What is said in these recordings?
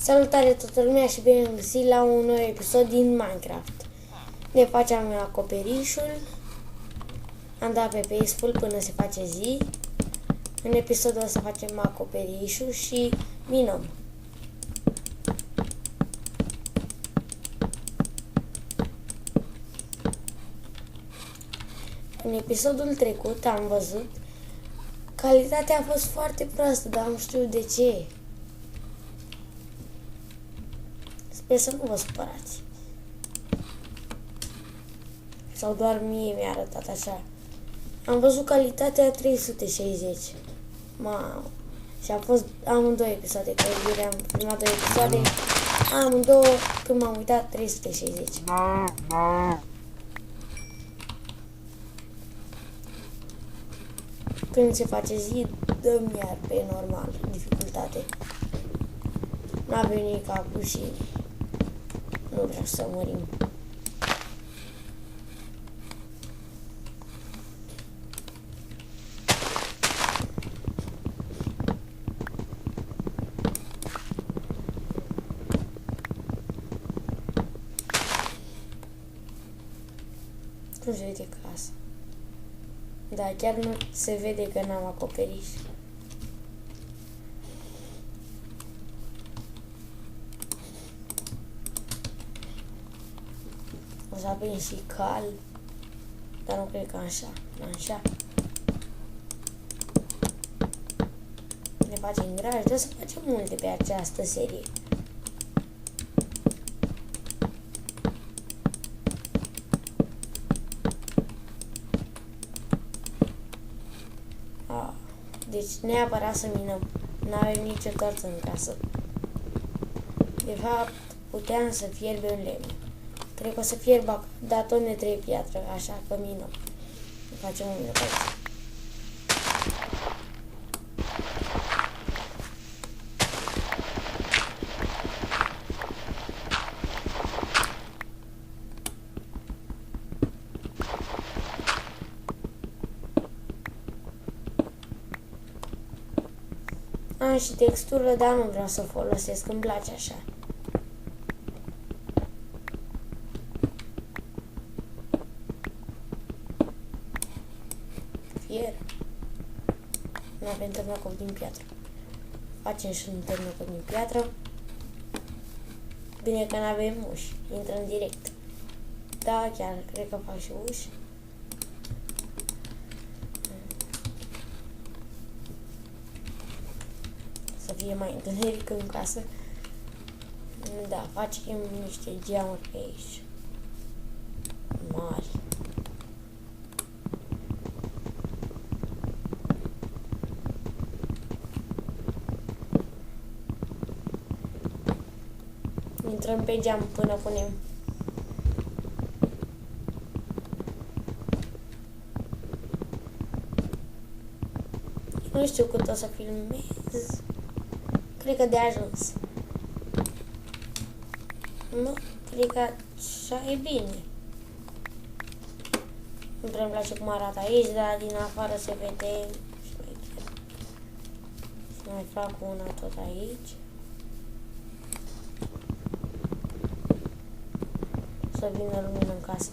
Salutare toată lumea și bine am găsit la un nou episod din Minecraft. Ne facem acoperișul. Am dat pe peaceful până se face zi. În episodul ăsta facem acoperișul și minăm. În episodul trecut am văzut calitatea a fost foarte proastă, dar nu știu de ce. Sper să nu vă supărați. Sau doar mie mi-a arătat așa. Am văzut calitatea 360. Mamă. Și a fost amândouă episoade. Că ieri am filmat 2 episoade. Amândouă, când m-am uitat, 360. Când se face zi, dăm iar pe normal, dificultate. N-a venit capul și nu vreau să mărim. Nu se vede casa. Da, chiar nu se vede că n-am acoperiș. O să avem și cal. Dar nu cred că așa. Așa. Ne facem graj. Trebuie să facem multe pe această serie. Deci neapărat să minăm. N-avem nicio torță în casă. De fapt, puteam să fierbem lemn. Cred că o să fierb, dar tot ne trebuie piatră, așa că minăm. Facem un minut. Am și textură, dar nu vreau să folosesc, îmi place așa. Fier. Nu avem târnăcop din piatră. Facem și un târnăcop din piatră. Bine că nu avem uși. Intrăm direct. Da, chiar cred că fac și uși. Să fie mai întuneric în casă. Da, facem niște geamuri pe aici. Mari. Intrăm pe geam până punem. Nu știu cât o să filmez. Cred că de ajuns. Nu, cred că așa e bine. Nu prea-mi place cum arată aici, dar din afară se vede. Și mai fac una tot aici. Să vină lumină în casă.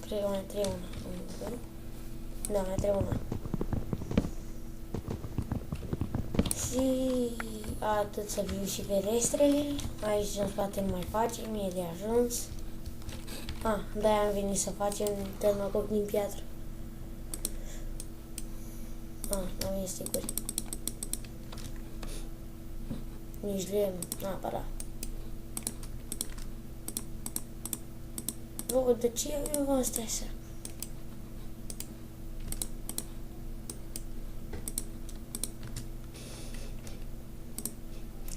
Cred că mai trebuie una. Da, mai trebuie una. Și atât să viu și ferestrele. Aici în spate nu mai facem, e de ajuns. De-aia am venit să facem târnăcop din piatră. Nu este sigur. Nici lemn, neapărat. Bă, de ce eu astea așa?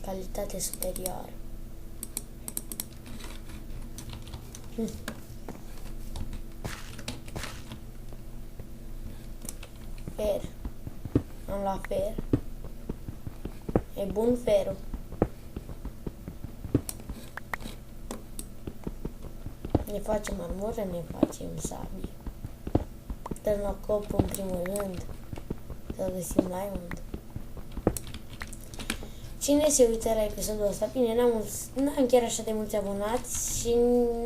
Calitate superioară. Fer. Am luat fer. E bun ferul. Ne facem armură, ne facem sabie. Dăm la cop în primul rând. Să găsim diamond. Cine se uită la episodul ăsta? Bine, n-am chiar așa de mulți abonați și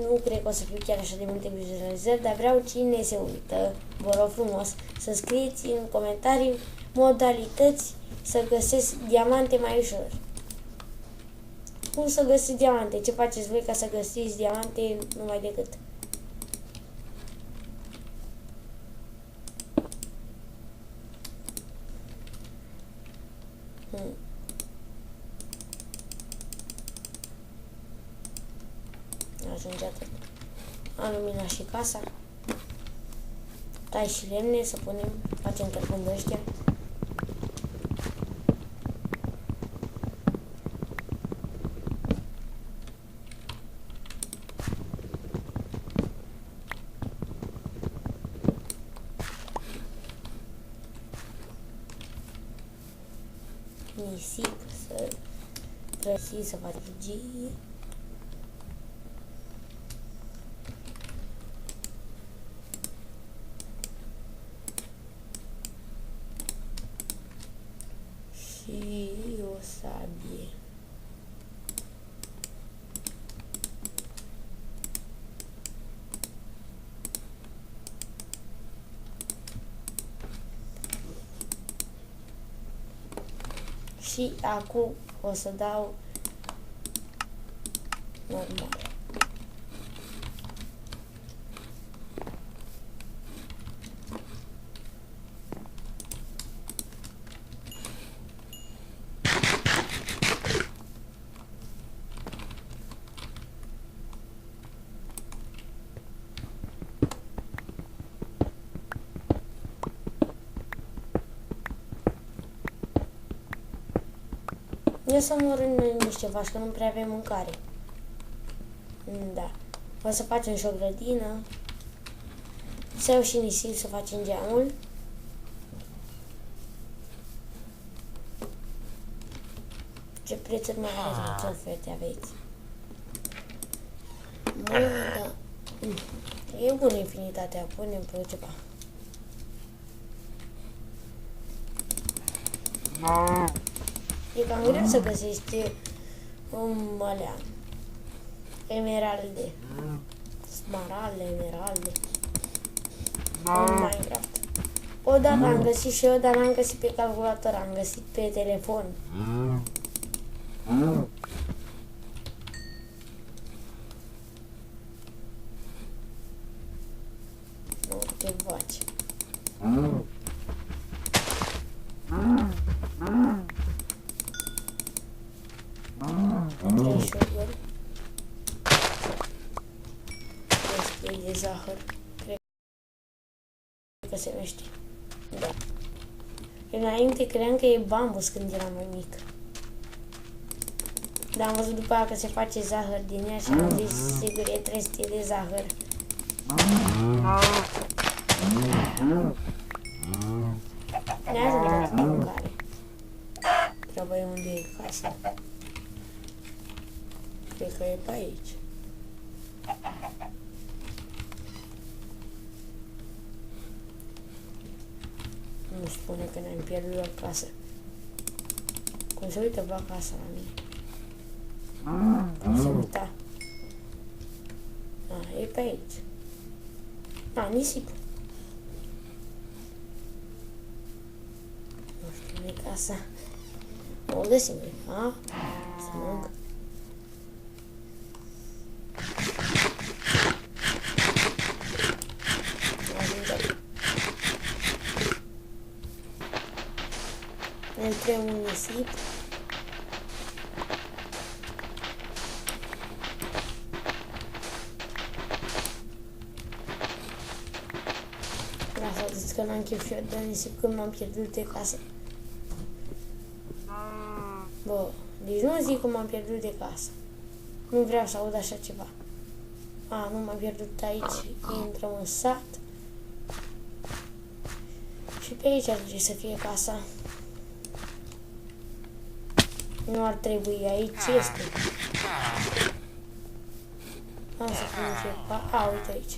nu cred că o să fiu chiar așa de multe vizualizări, dar vreau cine se uită, vă rog frumos, să scrieți în comentarii modalități să găsesc diamante mai ușor. Cum să găsiți diamante? Ce faceți voi ca să găsiți diamante numai decât? Ajunge atât. Am luminat și casa. Tai și lemne să punem. Facem cărbuni de ăștia. Nisip să trăsi, să faci bugie. Și o sabie. Și acum o să dau normal. Eu să mor în niște vaci, că nu prea avem mâncare. Da. O să facem și o grădină. Să iau și nisip să facem geamul. Ce prețuri mai aveți, ce oferte aveți? Bă, da. E bună infinitatea, punem pe ceva. E cam greu să găsești alea, emeralde, smaralde, emeralde, în Minecraft. Odată am găsit și eu, dar n-am găsit pe calculator, am găsit pe telefon. Nu, te faci. Sugar. Este de zahăr. Cred că se numește. Da. Înainte credeam că e bambus când eram mai mic. Dar am văzut după aia că se face zahăr din ea și am zis sigur e trestie de zahăr. Ne ajunge la mâncare. Trebuie unde e casa. Cred că e pe aici. Nu spune că ne-am pierdut acasă. Cum se uită pe acasă la mine? Cum se uita? E pe aici. Nisip. Nu știu, nu e casa. O găsim. Să mânc. Ne trebuie un nisip. Vreau să zic că n-am chef și eu de nisip când m-am pierdut de casă. Bă, deci nu zic că m-am pierdut de casă. Nu vreau să aud așa ceva. Nu m-am pierdut aici. Intrăm în sat. Și pe aici ar trebui să fie casa. Nu ar trebui, aici este. Am să pun ceva. A, uite aici.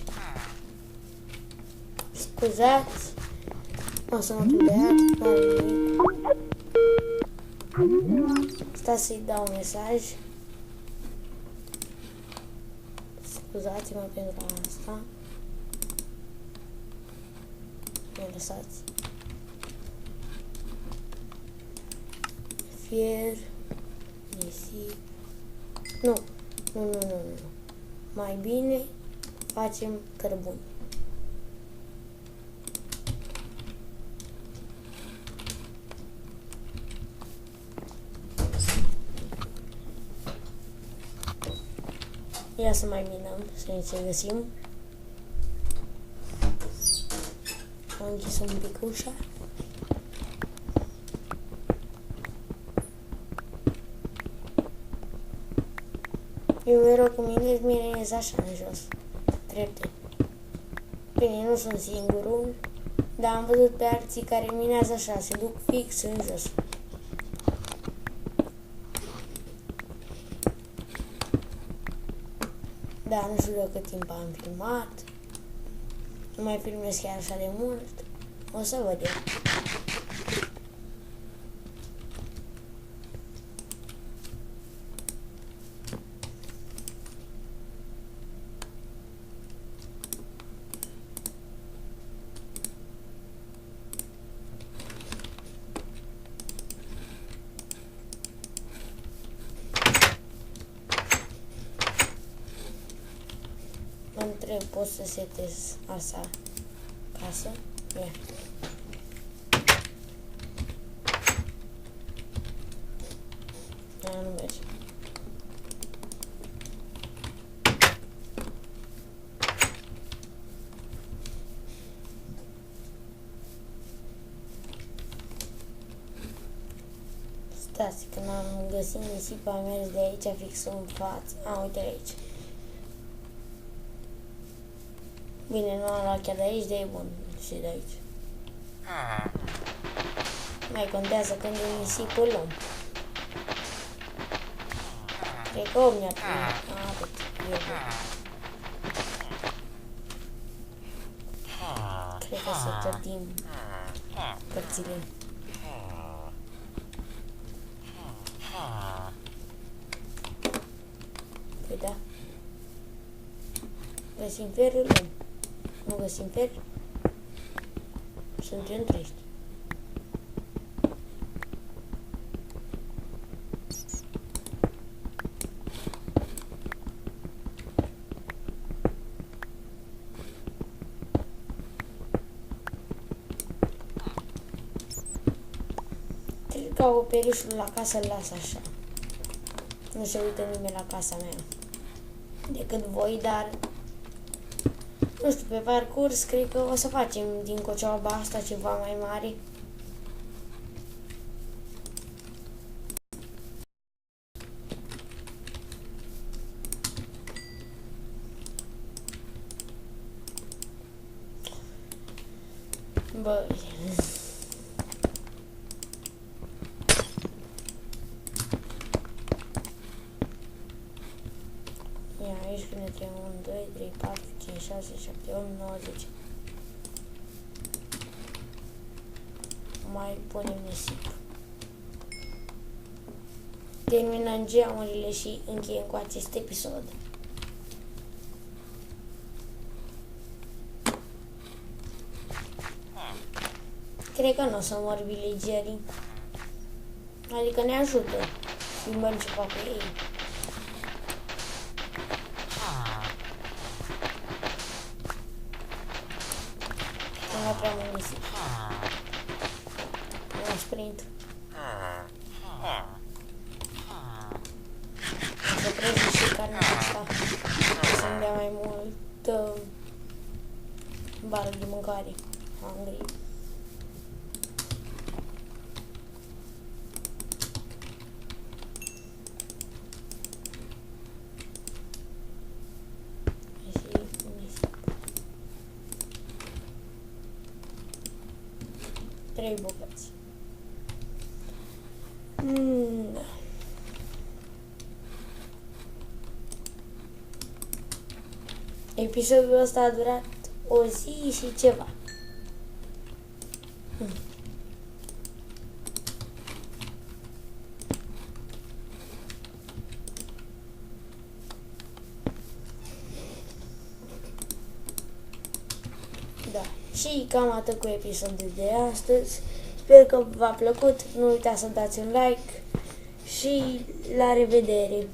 Scuzați. O să mă tulbeat. N-are nimic. Stați să-i dau un mesaj. Scuzați-mă pentru asta. Mă lăsați. Fier. Nisip. Nu. Mai bine facem cărbuni. Ia să mai minăm, să ne ce găsim. Am închis un pic ușa. Eu mereu cu mine, minez așa în jos. Trepte. Bine, nu sunt singurul, dar am văzut pe alții care minează așa, se duc fix în jos. Da, nu știu de cât timp am filmat. Nu mai filmez chiar așa de mult. O să văd eu. Mă întreb, pot să setez asta casă? Ia. Nu merge. Stați, când am găsit nisip, am mers de aici fix în față. A, uite aici. Bine, nu am luat chiar de aici, de e bun și de aici. Mai contează când e nisipul luăm. Cred că 8 mi-a primit. Atât, e bun. Cred că să tătim părțile. Păi da. Găsim ferul, luăm. Nu găsim fer? Sunt întrești. Cred că acoperișul la casă îl las așa. Nu se uită nimeni la casa mea. Decât voi, dar nu știu, pe parcurs, cred că o să facem din cocioaba asta ceva mai mare. Băi. Ia, aici când ne trebuie 1, 2, 3, 4, 5, 6, 7, 8, 9, 10. Mai punem nisip. Terminăm geamurile și încheiem cu acest episod. Cred că nu o să mor villagerii. Adică ne ajută. Schimbăm ceva cu ei. Nu mai prea mult nisip. Nu sprint. O să prezint și carnea asta. Să-mi dea mai mult bară de mâncare. Hungry. Trei bucăți. Da. Episodul ăsta a durat o zi și ceva. Da, și cam atât cu episodul de astăzi. Sper că v-a plăcut, nu uitați să dați un like și la revedere!